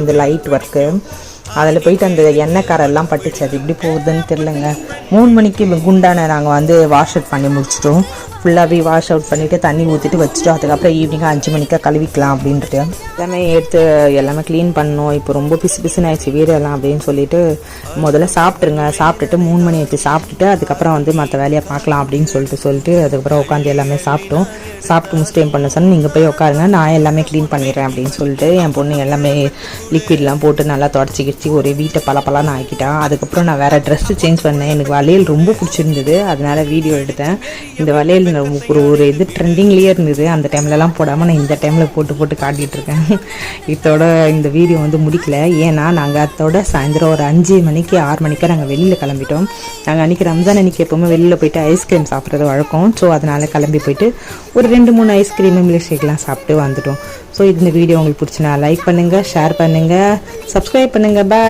இந்த light work அதில் போயிட்டு அந்த எண்ணெய் காரெல்லாம் பட்டுச்சு. அது எப்படி போகுதுன்னு தெரிலங்க. 3 மணிக்கு குண்டான நாங்கள் வந்து வாஷ் அவுட் பண்ணி முடிச்சிட்டோம். ஃபுல்லாகவே வாஷ் அவுட் பண்ணிவிட்டு தண்ணி ஊற்றிட்டு வச்சுட்டோம். அதுக்கப்புறம் ஈவினிங் 5 மணிக்காக கழுவிக்கலாம் அப்படின்ட்டு எல்லாமே எடுத்து எல்லாமே க்ளீன் பண்ணோம். இப்போ ரொம்ப பிசுன்னு ஆயிடுச்சு வீடெல்லாம் அப்படின்னு சொல்லிட்டு முதல்ல சாப்பிட்ருங்க, சாப்பிட்டுட்டு 3 மணி ஆச்சு, சாப்பிட்டுட்டு அதுக்கப்புறம் வந்து மற்ற வேலையை பார்க்கலாம் அப்படின்னு சொல்லிட்டு அதுக்கப்புறம் உட்காந்து எல்லாமே சாப்பிட்டு முடிச்சுட்டு என் பண்ண சொன்னால் நீங்கள் போய் உட்காருங்க, நான் எல்லாமே க்ளீன் பண்ணிடுறேன் அப்படின்னு சொல்லிட்டு என் பொண்ணு எல்லாமே லிக்விட்லாம் போட்டு நல்லா தொடச்சிக்கிச்சு ஒரு வீட்டை பலப்பலான்னு ஆக்கிட்டான். அதுக்கப்புறம் நான் வேறு ட்ரெஸ்ஸு சேஞ்ச் பண்ணேன். எனக்கு வளையல் ரொம்ப பிடிச்சிருந்தது, அதனால் வீடியோ எடுத்தேன். இந்த வளையல் ஒரு இது ட்ரெண்டிங்லேயே இருந்தது. அந்த டைம்லலாம் போடாமல் நான் இந்த டைமில் போட்டு காட்டிகிட்டு இருக்கேன். இதோட இந்த வீடியோ வந்து முடிக்கல. ஏன்னா நாங்கள் அதோட சாயந்தரம் ஒரு 5 மணிக்கு 6 மணிக்கு நாங்கள் வெளியில் கிளம்பிட்டோம். நாங்கள் அன்றைக்கி ரம்ஜான் அன்றைக்கி எப்போவுமே வெளியில் போயிட்டு ஐஸ்கிரீம் சாப்பிட்றது வழக்கம். ஸோ அதனால் கிளம்பி போயிட்டு ஒரு 2-3 ஐஸ்கிரீம் மில்க் ஷேக்லாம் சாப்பிட்டு வந்துட்டோம். ஸோ இந்த வீடியோ உங்களுக்கு பிடிச்சினா லைக் பண்ணுங்கள், ஷேர் பண்ணுங்கள், சப்ஸ்கிரைப் பண்ணுங்கள்.